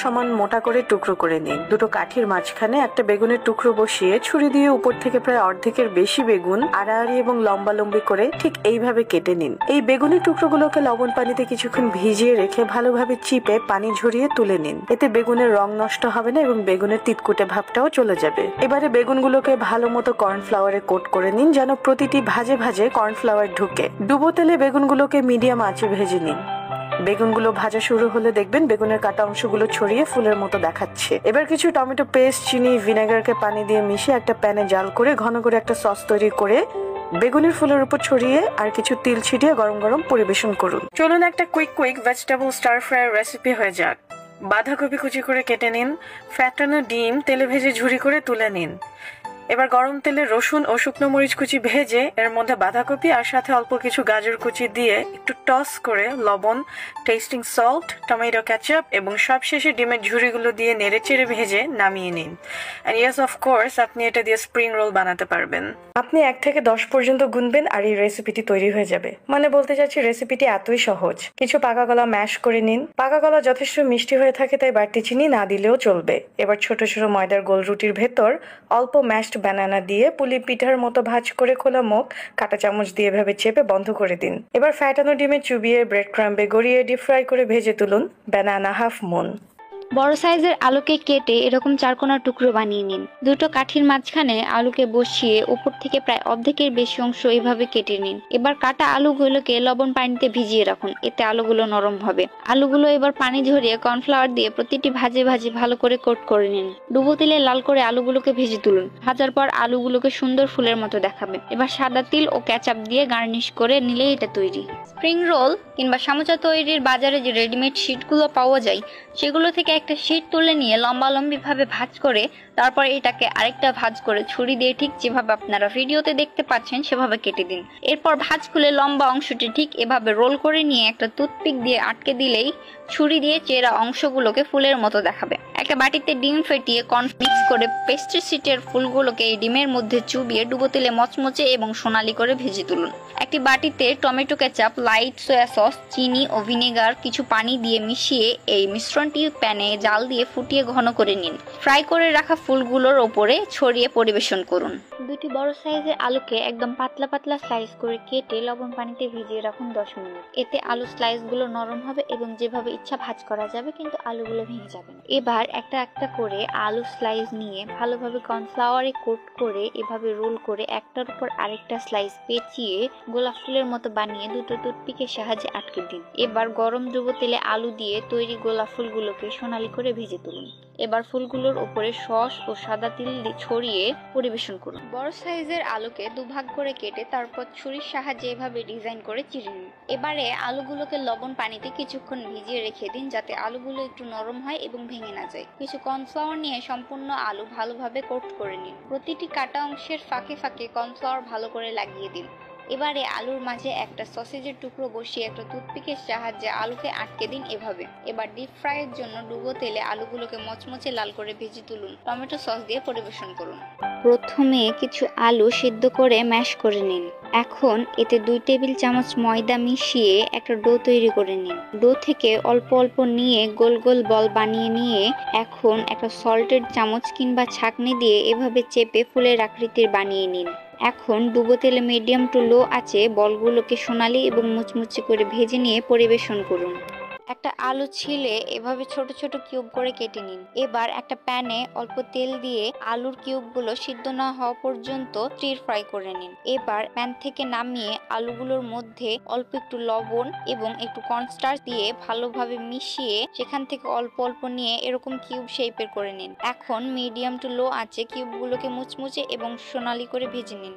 সমান মোটা করে টুকরো করে নিন। দুটো কাঠির মাঝখানে একটা বেগুনের টুকরো বসিয়ে ছুরি দিয়ে উপর থেকে প্রায় অর্ধেকের বেশি বেগুন আড়াআড়ি এবং লম্বালম্বি করে ঠিক এইভাবে কেটে নিন। এই বেগুনের টুকরোগুলোকে লবণ পানিতে কিছুক্ষণ ভিজিয়ে রেখে ভালোভাবে চিপে পানি ঝরিয়ে তুলে নিন। এতে বেগুনের রং নষ্ট হবে না এবং বেগুনের তিতকুটে ভাবটাও চলে যাবে। এবারে বেগুনগুলোকে ভালো মতো কর্নফ্লাওয়ারে কোট করে নিন যেন প্রতিটি ভাজে ভাজে কর্নফ্লাওয়ার ঢুকে। ডুবো তেলে বেগুনগুলোকে মিডিয়াম আঁচে ভেজে নিন। বেগুনগুলো ভাজা শুরু হলে দেখবেন বেগুনের কাটা অংশগুলো ছড়িয়ে ফুলের মতো দেখাচ্ছে। এবার কিছু টমেটো পেস্ট, চিনি, ভিনেগারকে পানি দিয়ে মিশিয়ে একটা প্যানে জাল করে ঘন করে একটা সস তৈরি করে বেগুনের ফুলের উপর ছড়িয়ে আর কিছু তিল ছিটিয়ে গরম গরম পরিবেশন করুন। চলুন একটা quick vegetable star fry recipe হয়ে যাক। বাঁধাকপি কুচি করে কেটে নিন। ফ্যাটানো ডিম তেলে ভেজে ঝুরি করে তুলে নিন। এবার গরম তেলে রসুন ও শুকনো মরিচ কুচি ভেজে এর মধ্যে বাঁধাকপি আর সাথে অল্প কিছু গাজর কুচি দিয়ে একটু টস করে লবণ, টেস্টিং সল্ট, টমেটো কেচাপ এবং সবশেষে ডিমের ঝুরিগুলো দিয়ে নেড়েচেড়ে ভেজে নামিয়ে নিন। এন্ড ইয়েস অফ কোর্স, আপনি এটা দিয়ে স্প্রিং রোল বানাতে পারবেন। আপনি 1 থেকে 10 পর্যন্ত গুনবেন আর এই রেসিপিটি তৈরি হয়ে যাবে। মানে বলতে চাচ্ছি রেসিপিটি এতই সহজ। কিছু পাকা কলা ম্যাশ করে নিন। পাকা কলা যথেষ্ট মিষ্টি হয়ে থাকে তাই বাড়তি চিনি না দিলেও চলবে। এবার ছোট ছোট ময়দার গোল রুটির ভেতর অল্প ম্যাশড ব্যানানা দিয়ে পুলি পিঠার মতো ভাঁজ করে খোলা মুখ কাঁটা চামচ দিয়ে এভাবে চেপে বন্ধ করে দিন। এবার ফ্যাটানো ডিমে চুবিয়ে ব্রেড ক্রাম্বে গড়িয়ে ডিপ ফ্রাই করে ভেজে তুলুন। Banana half moon. বড় সাইজের আলুকে কেটে এরকম চারকোনা টুকরো বানিয়ে নিন। দুটো কাঠির মাঝখানে আলুকে বসিয়ে উপর থেকে প্রায় অর্ধেকের বেশি অংশ এভাবে কেটে নিন। এবার কাটা আলুগুলোকে লবণ পানিতে ভিজিয়ে রাখুন, এতে আলুগুলো নরম হবে। আলুগুলো এবার পানি ঝরিয়ে কর্নফ্লাওয়ার দিয়ে প্রতিটি ভাজে ভাজে ভালো করে কোট করে নিন। ডুবো তেলে লাল করে আলুগুলোকে ভেজে তুলুন। ভাজার পর আলুগুলোকে সুন্দর ফুলের মতো দেখাবে। এবার সাদা তিল ও কেচাপ দিয়ে গার্নিশ করে নিলেই এটা তৈরি। স্প্রিং রোল কিংবা সামোসা তৈরির বাজারে যে রেডিমেড শিটগুলো পাওয়া যায় সেগুলো থেকে একটা শীট তুলে নিয়ে লম্বালম্বি ভাবে ভাঁজ করে তারপর এটাকে আরেকটা ভাঁজ করে ছুরি দিয়ে ঠিক যেভাবে আপনারা ভিডিওতে দেখতে পাচ্ছেন সেভাবে কেটে দিন। এরপর ভাঁজ খুলে লম্বা অংশটি ঠিক এভাবে রোল করে নিয়ে একটা টুথপিক দিয়ে আটকে দিলেই ছুরি দিয়ে চেরা অংশগুলোকে ফুলের মতো দেখাবে। একটা বাটিতে ডিম ফেটিয়ে কর্ন মিক্স করে পেস্ট্রি শিটের ফুলগুলোকে এই ডিমের মধ্যে চুবিয়ে ডুবো তেলে মচমচে এবং সোনালি করে ভেজে তুলুন। একটি বাটিতে tomato ketchup, light soya sauce, চিনি ও ভিনেগার কিছু পানি দিয়ে মিশিয়ে এই মিশ্রণটি প্যানে জাল দিয়ে ফুটিয়ে ঘন করে নিন। ফ্রাই করে রাখা ফুলগুলোর ওপরে ছড়িয়ে পরিবেশন করুন। দুটি বড় সাইজের আলুকে একদম পাতলা পাতলা স্লাইস করে কেটে লবণ পানিতে ভিজিয়ে রাখুন 10 মিনিট। এতে আলু স্লাইসগুলো নরম হবে এবং যেভাবে ইচ্ছা ভাঁজ করা যাবে, কিন্তু আলুগুলো ভেঙে যাবে না। এবার একটা একটা করে আলু স্লাইস নিয়ে ভালোভাবে কর্নফ্লাওয়ারে কোট করে এভাবে রোল করে একটার উপর আরেকটা স্লাইস পেঁচিয়ে গোলাপ ফুলের মতো বানিয়ে দুটো টুথপিকের সাহায্যে আটকে দিন। এবার গরম ডুবো তেলে আলু দিয়ে তৈরি গোলাপ ফুলগুলোকে সোনালি করে ভেজে তুলুন। এবার ফুলগুলোর উপরে সস ও সাদা তিল ছড়িয়ে পরিবেশন করুন। বড় সাইজের আলুকে দুভাগ করে কেটে তারপর ছুরির সাহায্যে এভাবে ডিজাইন করে চিড়ে নিন। এবারে আলুগুলোকে লবণ পানিতে কিছুক্ষণ ভিজিয়ে রেখে দিন যাতে আলুগুলো একটু নরম হয় এবং ভেঙে না যায়। কিছু কর্নফ্লাওয়ার নিয়ে সম্পূর্ণ আলু ভালোভাবে কোট করে নিন। প্রতিটি কাটা অংশের ফাঁকে ফাঁকে কর্নফ্লাওয়ার ভালো করে লাগিয়ে দিন। এবারে আলুর মাঝে একটা সসেজের টুকরো বসিয়ে একটা টুথপিকের সাহায্যে আলুকে আটকে দিন এভাবে। এবার ডিপ ফ্রাইয়ের জন্য ডুবো তেলে আলুগুলোকে মচমচে লাল করে ভেজে তুলুন। টমেটো সস দিয়ে পরিবেশন করুন। প্রথমে কিছু আলু সিদ্ধ করে ম্যাশ করে নিন। এখন এতে 2 টেবিল চামচ ময়দা মিশিয়ে একটা ডো তৈরি করে নিন। ডো থেকে অল্প অল্প নিয়ে গোল গোল বল বানিয়ে নিয়ে এখন একটা সল্টেড চামচ কিংবা ছাঁকনি দিয়ে এভাবে চেপে ফুলের আকৃতির বানিয়ে নিন। এখন ডুবো তেলে মিডিয়াম টু লো আঁচে বলগুলোকে সোনালি এবং মুচমুচে করে ভেজে নিয়ে পরিবেশন করুন। একটা আলু ছিলে এভাবে ছোট ছোট কিউব করে কেটে নিন। এবার একটা প্যানে অল্প তেল দিয়ে আলুর কিউবগুলো সিদ্ধ না হওয়া পর্যন্ত স্টির ফ্রাই করে নিন। এবার প্যান থেকে নামিয়ে আলুগুলোর মধ্যে অল্প একটু লবণ এবং একটু কর্নস্টার্চ দিয়ে ভালোভাবে মিশিয়ে সেখান থেকে অল্প অল্প নিয়ে এরকম কিউব শেপের করে নিন। এখন মিডিয়াম টু লো আঁচে কিউবগুলোকে মুচমুচে এবং সোনালি করে ভেজে নিন।